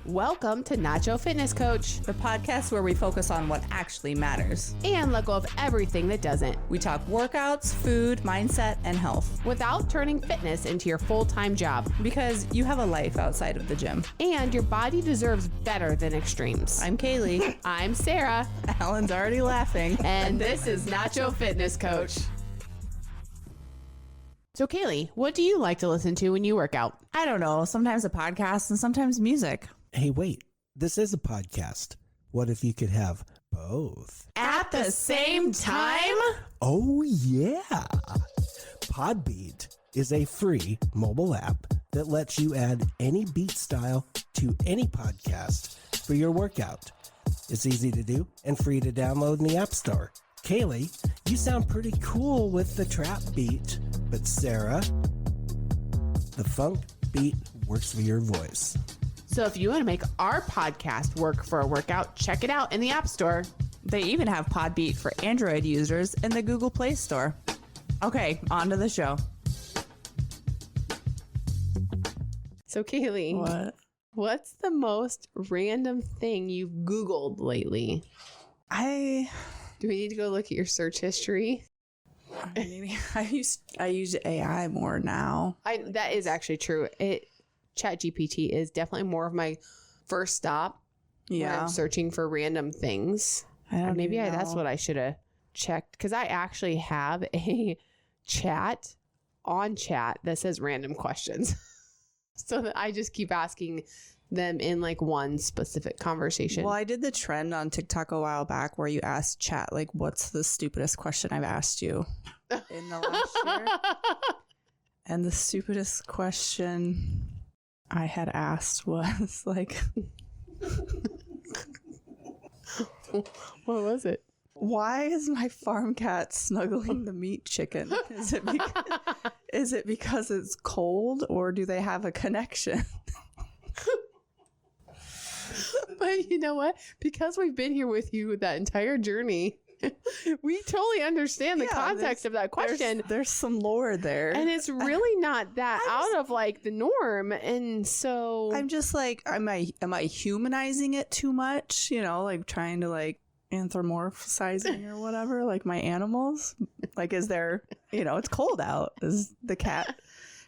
Welcome to Nacho Fitness Coach, the podcast where we focus on what actually matters and let go of everything that doesn't. We talk workouts, food, mindset, and health without turning fitness into your full-time job. Because you have a life outside of the gym. And your body deserves better than extremes. I'm Kaylee. I'm Sarah. Alan's already laughing. And this is Nacho Fitness Coach. So Kaylee, what do you like to listen to when you work out? I don't know. Sometimes a podcast and sometimes music. Hey, wait, this is a podcast. What if you could have both? At the same time? Oh, yeah. Podbeat is a free mobile app that lets you add any beat style to any podcast for your workout. It's easy to do and free to download in the App Store. Kaylee, you sound pretty cool with the trap beat, but Sarah, the funk beat works for your voice. So if you want to make our podcast work for a workout, check it out in the App Store. They even have Podbeat for Android users in the Google Play Store. Okay, on to the show. So Kaylee, what's the most random thing you've Googled lately? Do we need to go look at your search history? Maybe I use AI more now. That is actually true. ChatGPT is definitely more of my first stop. Yeah, when I'm searching for random things. That's what I should have checked, because I actually have a chat on chat that says random questions, so that I just keep asking them in like one specific conversation. Well, I did the trend on TikTok a while back where you asked chat, like, what's the stupidest question I've asked you in the last year? And the stupidest question I had asked was like, what was it? Why is my farm cat snuggling the meat chicken? Is it because it's cold, or do they have a connection? But you know what? Because we've been here with you that entire journey, we totally understand the context of that question. There's some lore there. And it's really not that out of like the norm. And so I'm just like, am I humanizing it too much? You know, like trying to like anthropomorphizing or whatever, like my animals. Like, is there, it's cold out. Is the cat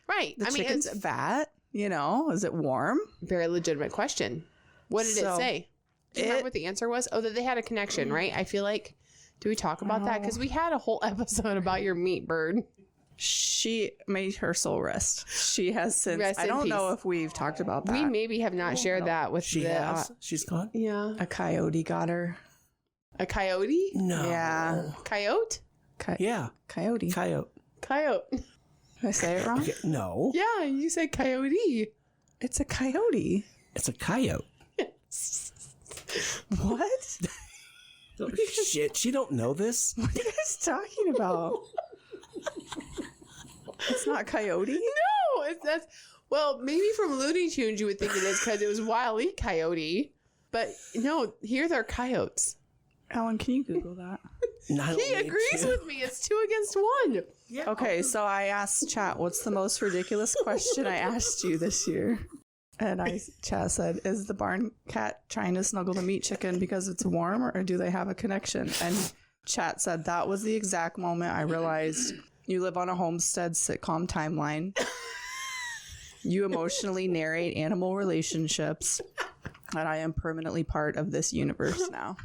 right? The chicken's fat, is it warm? Very legitimate question. What did it say? Do you remember what the answer was? Oh, that they had a connection, right? I feel like, do we talk about that? Because we had a whole episode about your meat bird. She made her soul rest. She has since. I don't know if we've talked about that. We maybe have not shared that with she has. She's gone? Yeah. A coyote got her. A coyote? No. Yeah. Coyote? Yeah. Coyote. Coyote. Did I say it wrong? Okay, no. Yeah, you said coyote. It's a coyote. It's a coyote. What? Oh, shit, she don't know this? What are you guys talking about? It's not coyote? No, that's well, maybe from Looney Tunes you would think it is because it was Wile E. Coyote. But no, here they're coyotes. Alan, can you Google that? He agrees with me. It's 2 against 1. Yeah. Okay, so I asked chat, what's the most ridiculous question I asked you this year? And chat said, is the barn cat trying to snuggle the meat chicken because it's warm, or do they have a connection? And chat said that was the exact moment I realized you live on a homestead sitcom timeline. You emotionally narrate animal relationships, and I am permanently part of this universe now.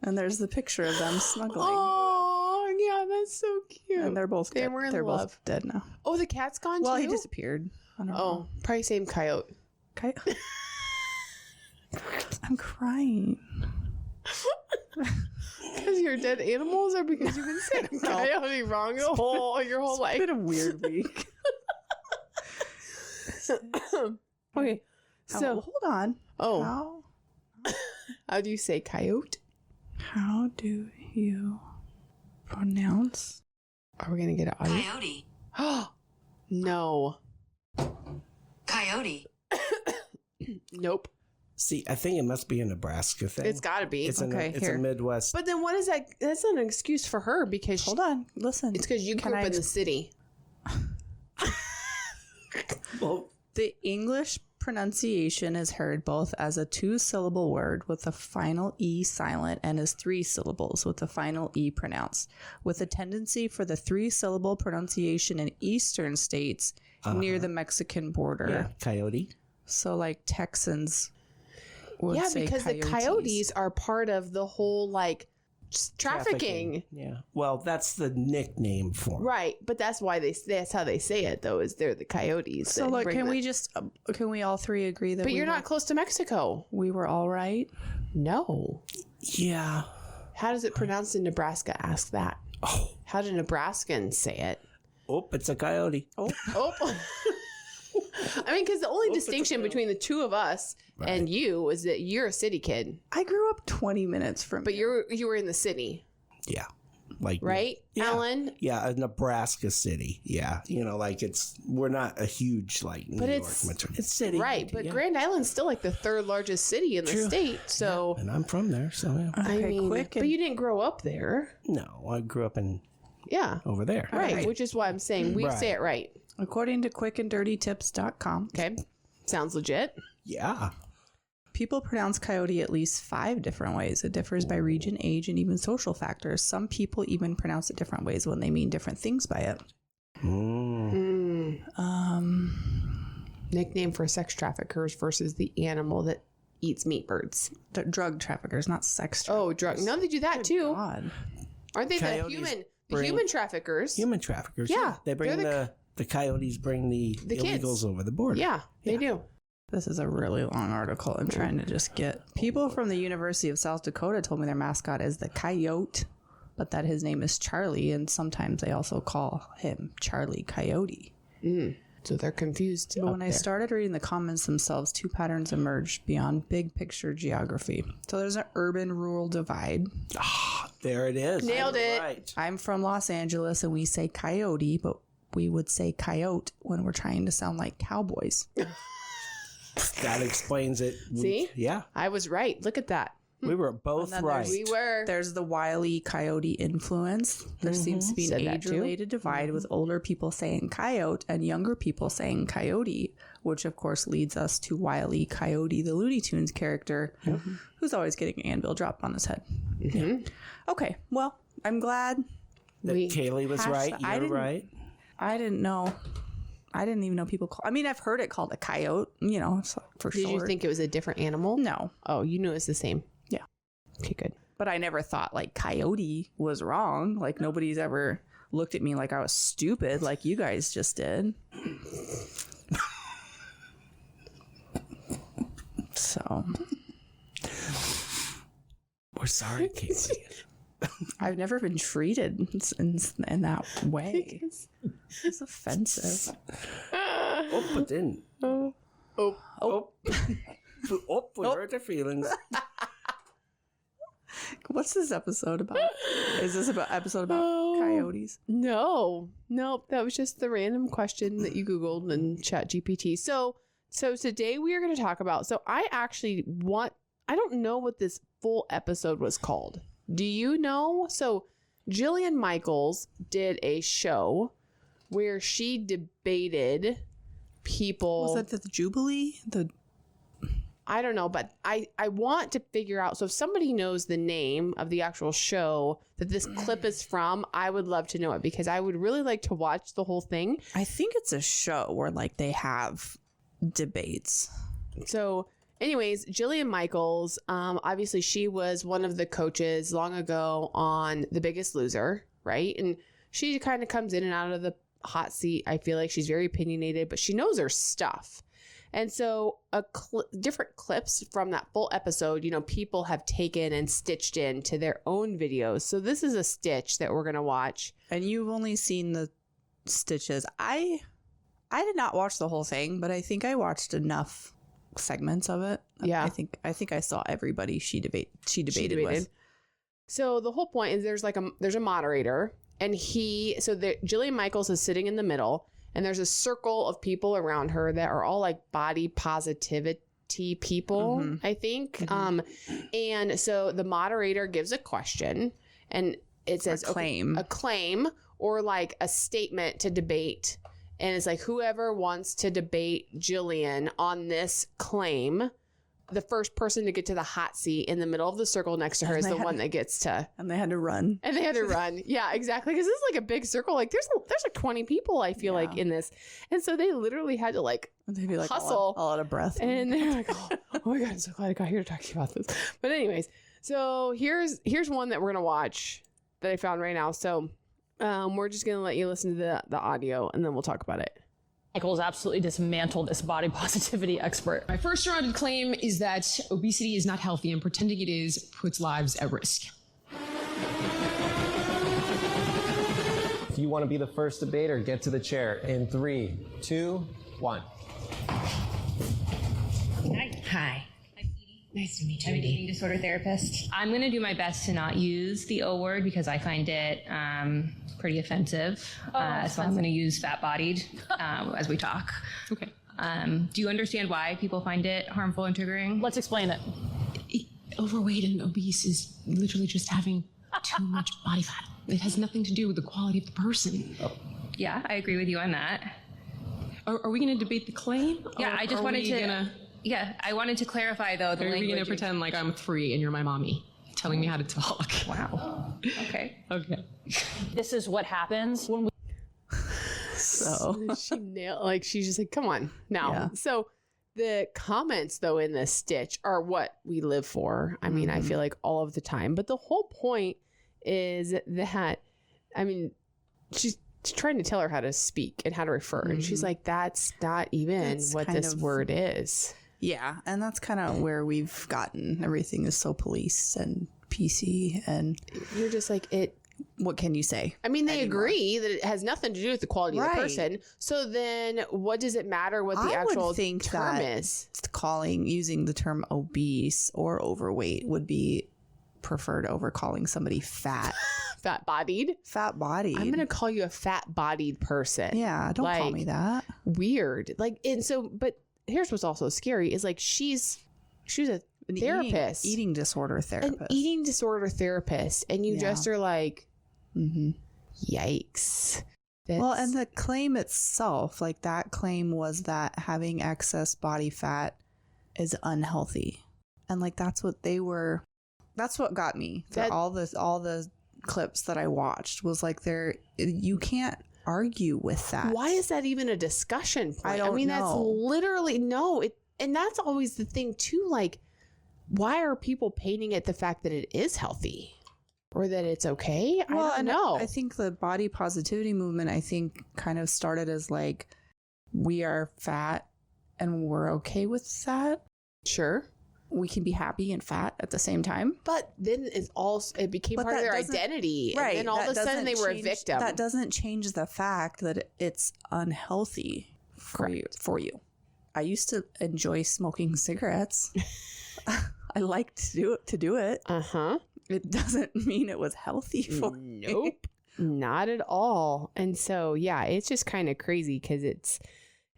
And there's the picture of them snuggling. Oh, yeah, that's so cute. And they're both they're both dead now. Oh, the cat's gone well, too? He disappeared. I don't know. Probably same coyote. I'm crying. Because you're dead animals, or because you've been saying coyote wrong your whole life? It's been a weird week. Okay, so hold on. Oh, how do you say coyote? How do you pronounce? Are we gonna get an audio? Coyote. Oh, no. Coyote. Nope. See, I think it must be a Nebraska thing. It's got to be. It's a Midwest. But then what is that? That's not an excuse for her because hold on, listen. It's because you grew up in the city. Well, The English pronunciation is heard both as a 2-syllable word with the final E silent and as 3 syllables with the final E pronounced, with a tendency for the 3-syllable pronunciation in eastern states near the Mexican border. yeah, coyote. So like Texans would say because coyotes. the coyotes are part of the whole like trafficking. Yeah. Well, that's the nickname for 'em. Right, but that's why that's how they say it though, is they're the coyotes. So like, can we all three agree that But you're not close to Mexico. we were all right? No. Yeah. How does it pronounce in Nebraska? Ask that. Oh. How do Nebraskans say it? Oh, it's a coyote. Oh. I mean, because the only distinction between the two of us and you is that you're a city kid, I grew up 20 minutes from but you were in the city, Yeah. Like, right, Yeah. Alan? Yeah, a Nebraska city. Yeah. You know, like we're not a huge, like, New York metro. It's city. Right, but yeah. Grand Island's still like the 3rd largest city in the True. state. So, And I'm from there, so yeah. I mean, quick but you didn't grow up there. No, I grew up Yeah. over there. Right, which is why I'm saying we Right. say it right. According to quickanddirtytips.com, Okay. Sounds legit. Yeah. people pronounce coyote at least 5 different ways. It differs by region, age, and even social factors. Some people even pronounce it different ways when they mean different things by it. Nickname for sex traffickers versus the animal that eats meat birds. Drug traffickers, not sex traffickers. Oh, drug. No, they do that too. God. Aren't they Coyotes the human traffickers? Human traffickers. Yeah, They bring they're the coyotes bring the kids. illegals over the border. Yeah, they do. This is a really long article. I'm trying to just get... People from the University of South Dakota told me their mascot is the coyote, but that his name is Charlie, and sometimes they also call him Charlie Coyote. So they're confused. But when I started reading the comments themselves, 2 patterns emerged beyond big picture geography. So there's an urban-rural divide. There it is. Nailed it. Right. I'm from Los Angeles, and we say coyote, but we would say coyote when we're trying to sound like cowboys. That explains it. See? Yeah. I was right. Look at that. We were both right. We were. There's the Wile E. Coyote influence. There seems to be Said an that too. age-related divide with older people saying coyote and younger people saying coyote, which of course leads us to Wile E. Coyote, the Looney Tunes character, who's always getting an anvil dropped on his head. Yeah. Okay, well, I'm glad. That Kaylee was right. I You're didn't- right. I didn't know. I didn't even know people call. I mean, I've heard it called a coyote, you know, for Did short. you think it was a different animal? No. Oh, you knew it was the same. Yeah. Okay, good. But I never thought like coyote was wrong. Like nobody's ever looked at me like I was stupid like you guys just did. So We're sorry, Kaylee. I've never been treated in that way. It's offensive. Oh, but then. Oh, we hurt their feelings. What's this episode about? Is this about episode about coyotes? No, that was just the random question that you Googled in ChatGPT. So today we are going to talk about, I don't know what this full episode was called. Do you know? So Jillian Michaels did a show where she debated people. Was that the Jubilee? I don't know, but I want to figure out. So if somebody knows the name of the actual show that this clip is from, I would love to know it because I would really like to watch the whole thing. I think it's a show where like they have debates. So anyways, Jillian Michaels, obviously she was one of the coaches long ago on The Biggest Loser, right? And she kind of comes in and out of the hot seat. I feel like she's very opinionated, but she knows her stuff. And so different clips from that full episode, people have taken and stitched into their own videos. So this is a stitch that we're going to watch. And you've only seen the stitches. I did not watch the whole thing, but I think I watched enough segments of it. Yeah. I think I saw everybody she debated with. So the whole point is there's a moderator and Jillian Michaels is sitting in the middle. And there's a circle of people around her that are all like body positivity people, I think. And so the moderator gives a question and it says a claim or like a statement to debate. And it's like, whoever wants to debate Jillian on this claim, the first person to get to the hot seat in the middle of the circle next to her is the one that gets to. And they had to run. Yeah, exactly. Because this is like a big circle. Like there's like 20 people, I feel like, in this. And so they literally had to like they'd be like hustle. All out of breath. And they're like, oh my God, I'm so glad I got here to talk to you about this. But anyways, so here's one that we're going to watch that I found right now. So we're just going to let you listen to the audio and then we'll talk about it. Michael's absolutely dismantled this body positivity expert. My first surrounded claim is that obesity is not healthy, and pretending it is puts lives at risk. If you want to be the first debater, get to the chair in 3, 2, 1. Hi. Nice to meet you. I'm an eating disorder therapist. I'm going to do my best to not use the O word because I find it pretty offensive. So I'm going to use fat-bodied as we talk. Okay. Do you understand why people find it harmful and triggering? Let's explain it. Overweight and obese is literally just having too much body fat. It has nothing to do with the quality of the person. Yeah, I agree with you on that. Are we going to debate the claim? Yeah, I just wanted to... Yeah, I wanted to clarify, though, the language. Are we going to pretend like I'm 3 and you're my mommy, telling me how to talk? Wow. Okay. Okay. This is what happens when we... So she nailed, like, she's just like, come on now. Yeah. So the comments, though, in this stitch are what we live for. I mean, I feel like all of the time. But the whole point is that, I mean, she's trying to tell her how to speak and how to refer. And she's like, that's not even what this word is. yeah, and that's kind of where we've gotten. Everything is so police and PC, and You're just like, it. what can you say? I mean, they agree that it has nothing to do with the quality of the person. So then what does it matter what the actual term is? Using the term obese or overweight would be preferred over calling somebody fat. Fat-bodied? Fat-bodied. I'm going to call you a fat-bodied person. Yeah, don't call me that. Weird. Like, and so, but here's what's also scary is like, she's a therapist. Eating disorder therapist. An eating disorder therapist. And you just are like, yikes. Well, and the claim itself, like that claim was that having excess body fat is unhealthy. And like, that's what got me. All the clips that I watched was like, you can't argue with that. Why is that even a discussion point? I mean, that's literally and that's always the thing too. Like, why are people painting it the fact that it is healthy or that it's okay? Well, I don't know. I think the body positivity movement, kind of started as like, we are fat and we're okay with that. Sure. We can be happy and fat at the same time. But then it became part of their identity. Right. And then all of a sudden they were a victim. That doesn't change the fact that it's unhealthy for you. I used to enjoy smoking cigarettes. I liked to do it. Uh-huh. It doesn't mean it was healthy for me. Nope. Not at all. And so, yeah, it's just kind of crazy because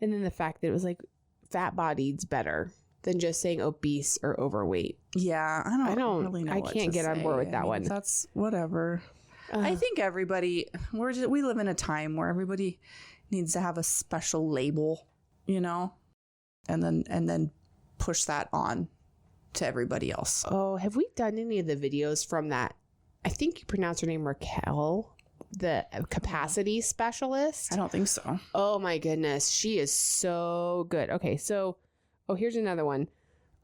and then the fact that it was like fat-bodied's better than just saying obese or overweight. Yeah, I don't really know. I can't get on board with that one. That's whatever. I think everybody, we live in a time where everybody needs to have a special label, and then push that on to everybody else. Oh, have we done any of the videos from that? I think you pronounce her name Raquel, the capacity specialist. I don't think so. Oh my goodness, she is so good. Okay, so here's another one.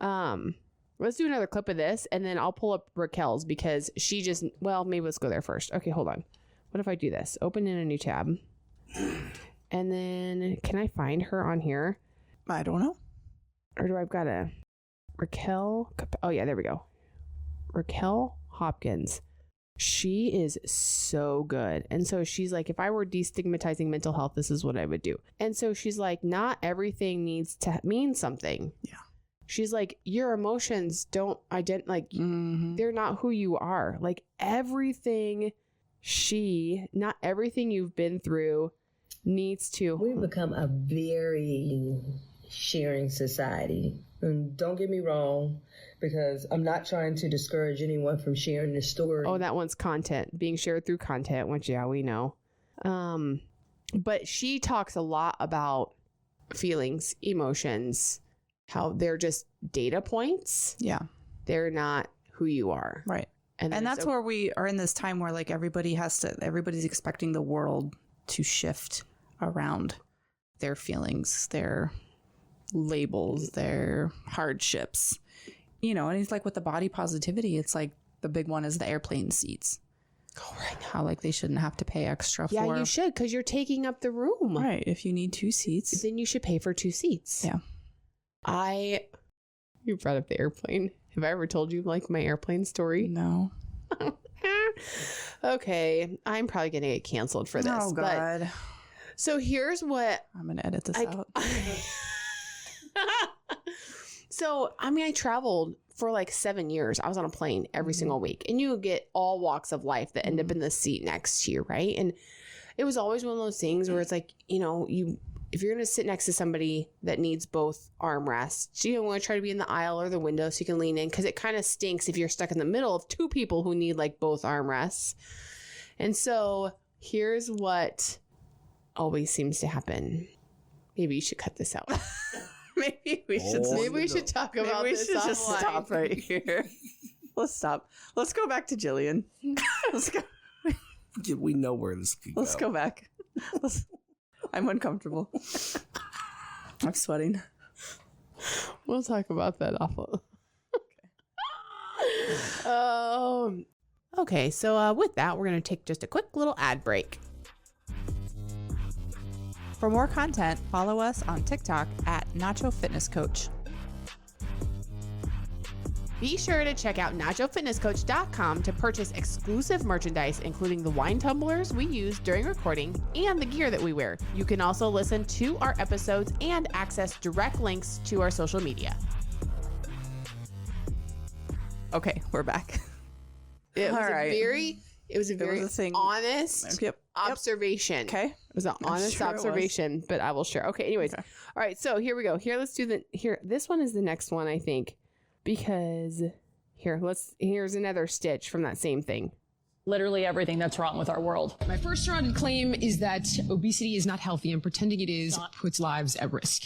Let's do another clip of this, and then I'll pull up Raquel's because she just, maybe let's go there first. Okay, hold on. What if I do this? Open in a new tab. And then, can I find her on here? I don't know. Or do I've got a Raquel? Oh, yeah, there we go. Raquel Hopkins. She is so good. And so she's like, if I were destigmatizing mental health, this is what I would do. And so she's like, not everything needs to mean something. Yeah. She's like, your emotions don't they're not who you are. Like everything not everything you've been through needs to. We've become a very sharing society. And don't get me wrong, because I'm not trying to discourage anyone from sharing their story. Oh, that one's content being shared through content, which, yeah, we know. But she talks a lot about feelings, emotions, how they're just data points. Yeah. They're not who you are. Right. And that's where we are in this time where like everybody's expecting the world to shift around their feelings, their labels, their hardships, you know. And it's like with the body positivity, it's like the big one is the airplane seats. Oh, right. How like they shouldn't have to pay extra for. Yeah, you should, because you're taking up the room. Right. If you need 2 seats, then you should pay for 2 seats. Yeah. You brought up the airplane. Have I ever told you like my airplane story? No. Okay. I'm probably going to get canceled for this. Oh, God. So here's what I'm going to edit this out. So, I mean, I traveled for like 7 years. I was on a plane every single week, and you get all walks of life that end up in the seat next to you. Right. And it was always one of those things where it's like, you know, if you're going to sit next to somebody that needs both armrests, you don't want to try to be in the aisle or the window so you can lean in, because it kind of stinks if you're stuck in the middle of 2 people who need like both armrests. And so here's what always seems to happen. Maybe you should cut this out. Maybe we should. Maybe we should talk about this. We should just stop right here. Let's stop. Let's go back to Jillian. Let's go. We know where this could go. Let's go back. I'm uncomfortable. I'm sweating. We'll talk about that awful. Okay. So with that, we're going to take just a quick little ad break. For more content, follow us on TikTok at Nacho Fitness Coach. Be sure to check out nachofitnesscoach.com to purchase exclusive merchandise, including the wine tumblers we use during recording and the gear that we wear. You can also listen to our episodes and access direct links to our social media. Okay, we're back. It was a very honest observation. Okay. It was an honest observation, but I will share. Okay, anyways. Okay. All right, so here we go. Let's do this one is the next one, I think. Because here's another stitch from that same thing. Literally everything that's wrong with our world. My first surrounded claim is that obesity is not healthy, and pretending it is puts lives at risk.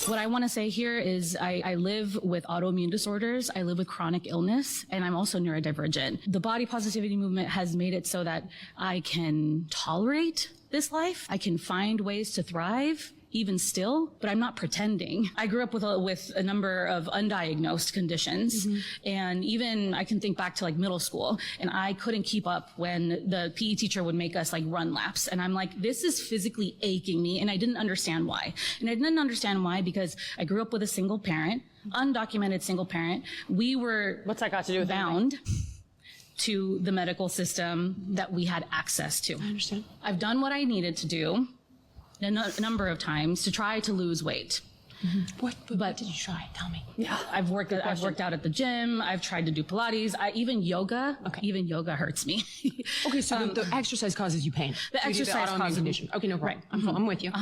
What I want to say here is I live with autoimmune disorders. I live with chronic illness, and I'm also neurodivergent. The body positivity movement has made it so that I can tolerate this life. I can find ways to thrive even still, but I'm not pretending. I grew up with a number of undiagnosed conditions. And even I can think back to like middle school, and I couldn't keep up when the PE teacher would make us like run laps. And I'm like, this is physically aching me. And I didn't understand why. And I didn't understand why because I grew up with a single parent, undocumented single parent. We were what's that got to do with bound to the medical system that we had access to. I understand. I've done what I needed to do a number of times to try to lose weight. What did you try? Tell me. Yeah, I've worked out at the gym. I've tried to do Pilates. Even yoga. Okay. Even yoga hurts me. Okay, so the exercise causes you pain. The exercise causes me. Okay, no problem. Right. I'm with you.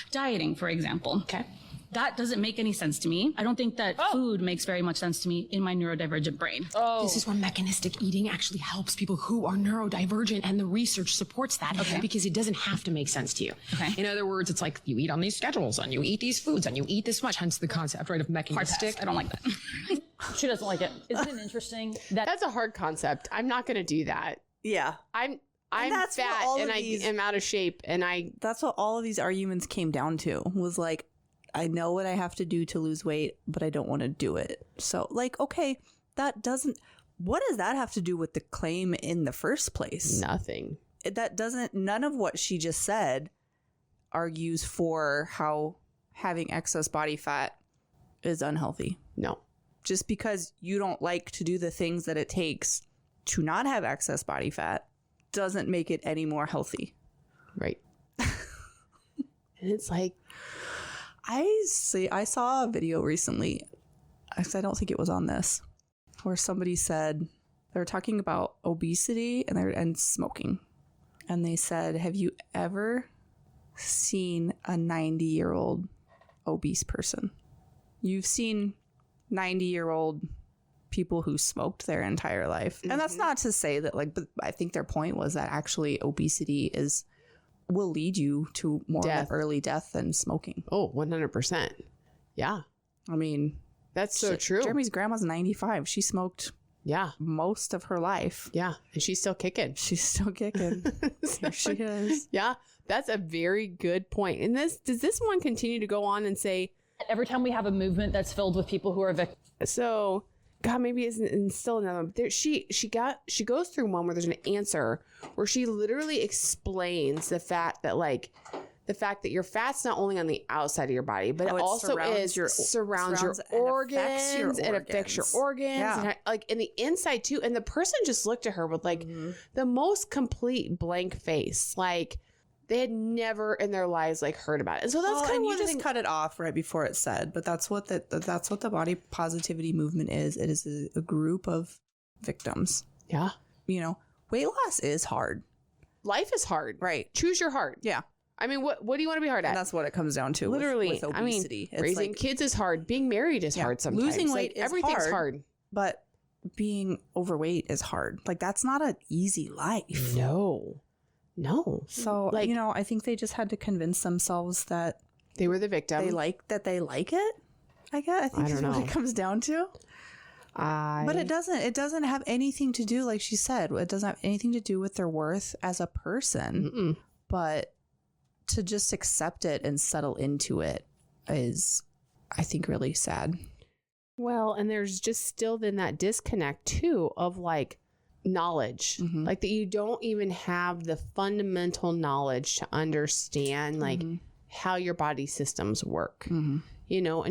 Dieting, for example. Okay. That doesn't make any sense to me. I don't think that food makes very much sense to me in my neurodivergent brain. This is where mechanistic eating actually helps people who are neurodivergent, and the research supports that because it doesn't have to make sense to you. Okay. In other words, it's like you eat on these schedules and you eat these foods and you eat this much, hence the concept, right, of mechanistic. I don't like that. She doesn't like it. Isn't it interesting? That's a hard concept. I'm not going to do that. Yeah. I'm fat and I am out of shape, and that's what all of these arguments came down to, was like, I know what I have to do to lose weight, but I don't want to do it. So, like, okay, what does that have to do with the claim in the first place? Nothing. None of what she just said argues for how having excess body fat is unhealthy. No. Just because you don't like to do the things that it takes to not have excess body fat doesn't make it any more healthy. Right. And it's like, I saw a video recently, I don't think it was on this, where somebody said, they were talking about obesity and smoking. And they said, have you ever seen a 90-year-old obese person? You've seen 90-year-old people who smoked their entire life. And that's not to say that, like, but I think their point was that actually obesity is will lead you to more of an early death than smoking. Oh, 100%. Yeah. I mean, that's so true. Jeremy's grandma's 95. She smoked most of her life. Yeah. And she's still kicking. She's still kicking. Here she is. Yeah. That's a very good point. And does this one continue to go on and say, every time we have a movement that's filled with people who are victims. So, God, maybe it's still another one. There, she goes through one where there's an answer where she literally explains the fact that your fat's not only on the outside of your body, but it also surrounds your organs. It affects your organs. Yeah. And the inside too. And the person just looked at her with the most complete blank face. Like they had never in their lives heard about it. And so that's kind of you just cut it off right before it said, but that's what the body positivity movement is. It is a group of victims. Yeah. Weight loss is hard. Life is hard. Right. Choose your hard. Yeah. I mean, what do you want to be hard at? And that's what it comes down to. Literally, with obesity. I mean, raising kids is hard. Being married is hard sometimes. Losing weight is everything's hard. But being overweight is hard. That's not an easy life. No. So, I think they just had to convince themselves that they were the victim. They like it. I think that's what it comes down to. But it doesn't have anything to do, like she said, it doesn't have anything to do with their worth as a person. Mm-mm. But to just accept it and settle into it is, I think, really sad. Well, and there's just still then that disconnect too of knowledge, that you don't even have the fundamental knowledge to understand how your body systems work, and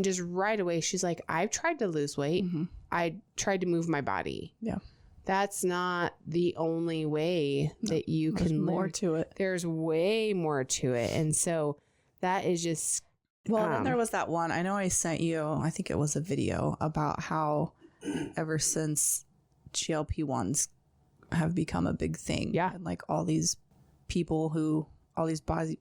just right away she's like, I've tried to lose weight. I tried to move my body. Yeah. That's not the only way that you can There's more to it. There's way more to it. And so that is just... Well, then there was that one. I know I sent you, I think it was a video about how ever since GLP-1s have become a big thing. Yeah. And all these people all these body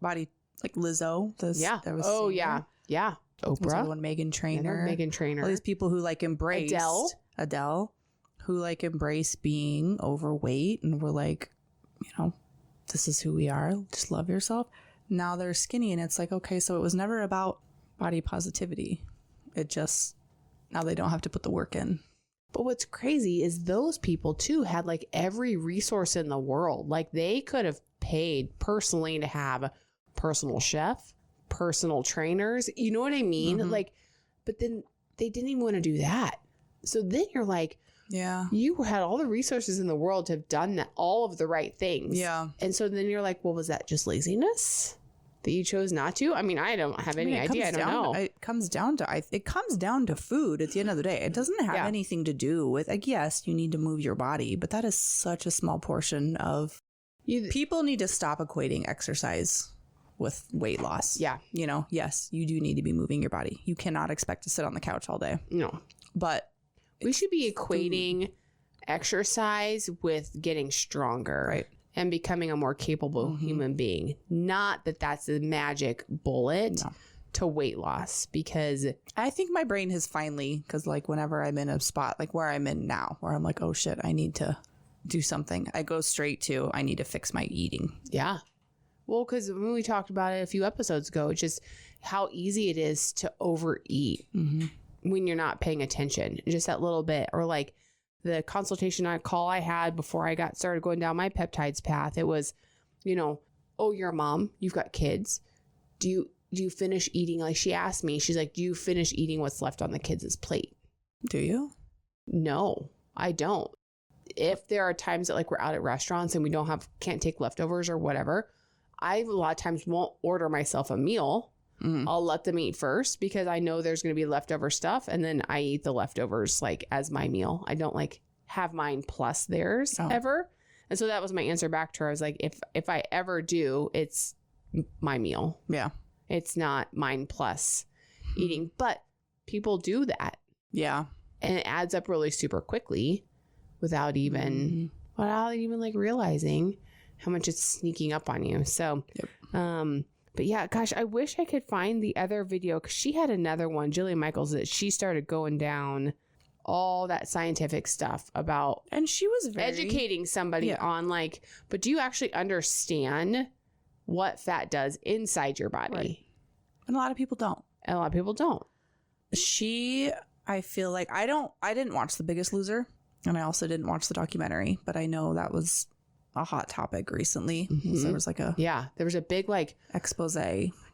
like Lizzo. Yeah. Yeah. Oprah. One Meghan Trainor. All these people who embraced Adele, who embrace being overweight and were this is who we are. Just love yourself. Now they're skinny and it's okay, so it was never about body positivity. It just, now they don't have to put the work in. But what's crazy is those people too had every resource in the world. They could have paid personally to have a personal chef, personal trainers. You know what I mean? But then they didn't even want to do that. So then you're yeah, you had all the resources in the world to have done all of the right things. Yeah. And so then you're well, was that just laziness that you chose not to? I mean, I don't have any idea. I don't know. It comes down to food at the end of the day. It doesn't have anything to do with, yes, you need to move your body, but that is such a small portion of people need to stop equating exercise with weight loss. Yeah. Yes, you do need to be moving your body. You cannot expect to sit on the couch all day. No. But we should be equating exercise with getting stronger, right, and becoming a more capable human being. Not that that's the magic bullet to weight loss, because I think my brain has finally, because whenever I'm in a spot where I'm in now, where I'm oh shit, I need to do something, I go straight to, I need to fix my eating. Yeah. Well, because when we talked about it a few episodes ago, just how easy it is to overeat when you're not paying attention, just that little bit. Or the consultation call I had before I got started going down my peptides path, it was, oh, you're a mom, you've got kids. Do you finish eating? She asked me, she's do you finish eating what's left on the kids' plate? Do you? No, I don't. If there are times that we're out at restaurants and we can't take leftovers or whatever, I a lot of times won't order myself a meal. I'll let them eat first because I know there's going to be leftover stuff, and then I eat the leftovers as my meal. I don't have mine plus theirs ever. And so that was my answer back to her. I was if I ever do, it's my meal. Yeah. It's not mine plus eating. But people do that. Yeah. And it adds up really super quickly without even realizing how much it's sneaking up on you. So, but yeah, gosh, I wish I could find the other video, because she had another one, Jillian Michaels, that she started going down all that scientific stuff about, and she was educating somebody on but do you actually understand what fat does inside your body. Right. And a lot of people don't. And a lot of people don't. I feel like I didn't watch The Biggest Loser, and I also didn't watch the documentary, but I know that was a hot topic recently. Mm-hmm. So there was like there was a big like expose.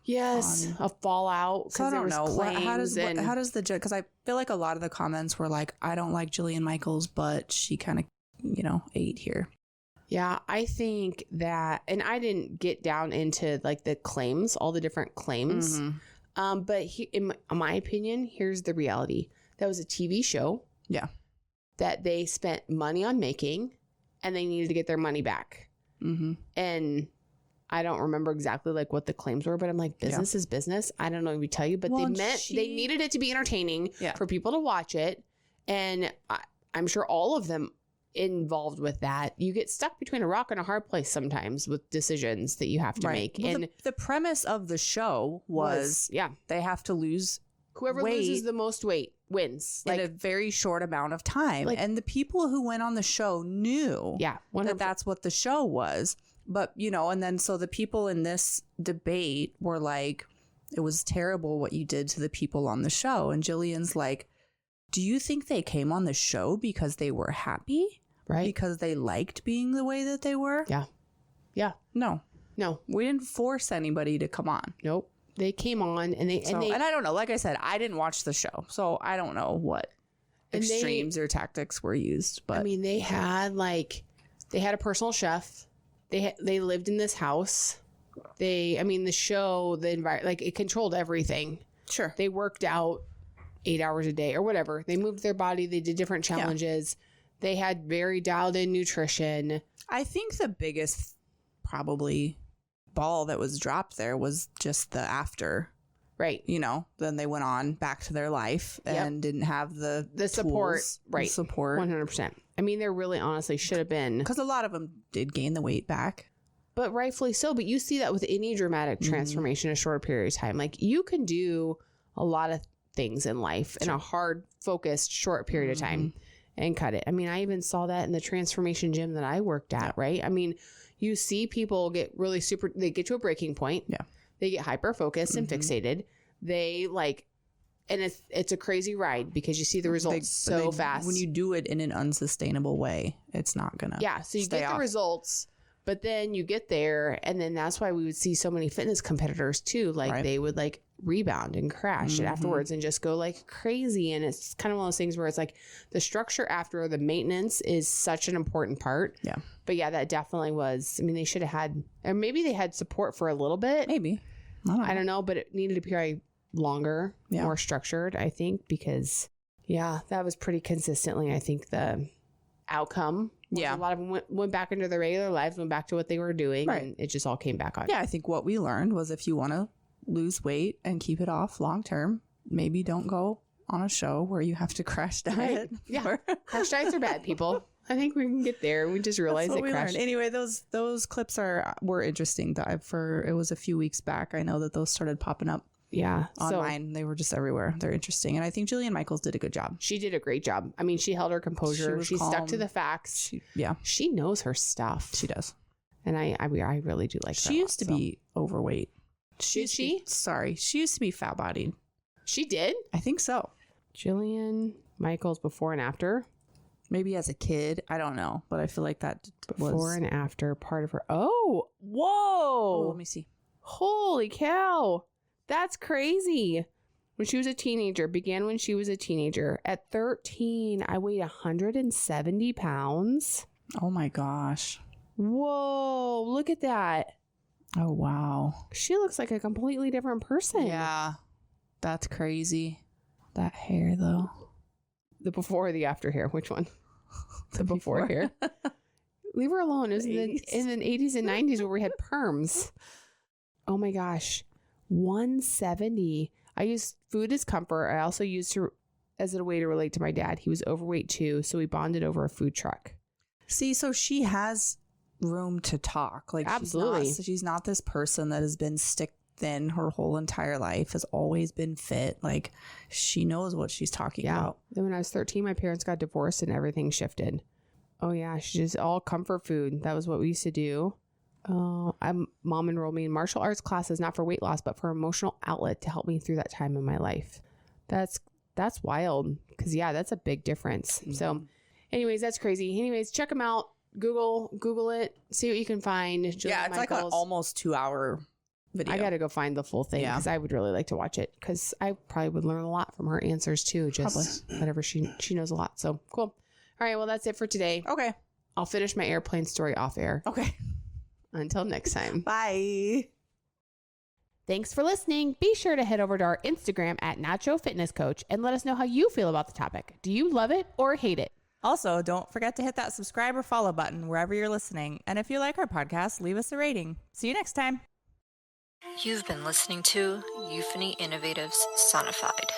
Yes, a fallout. So I don't know. How does because I feel like a lot of the comments were like, I don't like Jillian Michaels, but she kind of, ate here. Yeah, I think that, and I didn't get down into like the claims, all the different claims. Mm-hmm. But in my opinion, here's the reality. That was a TV show. Yeah. That they spent money on making, and they needed to get their money back. Mm-hmm. And I don't remember exactly like what the claims were, but I'm like, business is business. I don't know if we tell you, but they needed it to be entertaining for people to watch it. And I'm sure all of them involved with that. You get stuck between a rock and a hard place sometimes with decisions that you have to make. Well, and the premise of the show was they have to lose whoever loses the most weight wins in a very short amount of time. And the people who went on the show knew that that's what the show was. But, and then so the people in this debate were like, it was terrible what you did to the people on the show. And Jillian's like, do you think they came on the show because they were happy? Right. Because they liked being the way that they were? Yeah. Yeah. No. We didn't force anybody to come on. Nope. They came on and they and I don't know. Like I said, I didn't watch the show, so I don't know what extremes or tactics were used. But I mean, they had a personal chef. They lived in this house. The show, the environment, it controlled everything. Sure. They worked out 8 hours a day or whatever. They moved their body. They did different challenges. Yeah. They had very dialed in nutrition. I think the biggest probably ball that was dropped there was just the after. Right. Then they went on back to their life and didn't have the support. Tools, right. Support. 100%. I mean, there really honestly should have been. Because a lot of them did gain the weight back. But rightfully so. But you see that with any dramatic transformation in a short period of time. Like, you can do a lot of things in life in a hard, focused, short period of time and cut it. I mean, I even saw that in the transformation gym that I worked at, right? I mean, you see people get really they get to a breaking point. Yeah. They get hyper focused and fixated. They and it's a crazy ride because you see the results fast. When you do it in an unsustainable way, it's not gonna. Yeah. So you get the results, but then you get there, and then that's why we would see so many fitness competitors too. They would rebound and crash afterwards and just go crazy. And it's kind of one of those things where it's the structure after the maintenance is such an important part. Yeah. But yeah, that definitely was. I mean, they should have had, or maybe they had support for a little bit. Maybe. I don't know, but it needed to be probably longer, more structured, I think, because that was pretty consistently, I think, the outcome. A lot of them went back into their regular lives, went back to what they were doing, and it just all came back on. Yeah, I think what we learned was if you want to lose weight and keep it off long term, maybe don't go on a show where you have to crash diet. Right. Yeah. Crash diets are bad, people. I think we can get there. We just realized that crash. Anyway, those clips were interesting. It was a few weeks back. I know that those started popping up. Yeah. Online. They were just everywhere. They're interesting. And I think Jillian Michaels did a good job. She did a great job. I mean, she held her composure. She stuck to the facts. She knows her stuff. She does. And I really do like her. She used to be overweight. Did she? Sorry. She used to be fat bodied. She did? I think so. Jillian Michaels before and after. Maybe as a kid. I don't know. But I feel like that before and after part of her. Oh, whoa. Let me see. Holy cow. That's crazy. When she was a teenager, began when she was a teenager. At 13, I weighed 170 pounds. Oh my gosh. Whoa, look at that. Oh, wow. She looks like a completely different person. Yeah. That's crazy. That hair, though. The before or the after hair? Which one? The before hair. Leave her alone. It was in the 80s and 90s where we had perms. Oh my gosh. 170. I used food as comfort. I also used her as a way to relate to my dad. He was overweight too, so we bonded over a food truck. See, so she has room to talk. Absolutely. She's not this person that has been stick thin her whole entire life, has always been fit. She knows what she's talking about. Then when I was 13, my parents got divorced and everything shifted. Oh yeah, she's just all comfort food. That was what we used to do. Mom enrolled me in martial arts classes, not for weight loss, but for emotional outlet to help me through that time in my life. That's wild. Cause yeah, that's a big difference. Mm-hmm. So anyways, that's crazy. Anyways, check them out. Google it. See what you can find. Jillian it's Michaels. like an almost 2-hour video. I got to go find the full thing because I would really like to watch it because I probably would learn a lot from her answers too. Just whatever she knows a lot. So cool. All right. Well, that's it for today. Okay. I'll finish my airplane story off air. Okay. Until next time. Bye. Thanks for listening. Be sure to head over to our Instagram at Nacho Fitness Coach and let us know how you feel about the topic. Do you love it or hate it? Also, don't forget to hit that subscribe or follow button wherever you're listening. And if you like our podcast, leave us a rating. See you next time. You've been listening to Euphony Innovatives Sonified.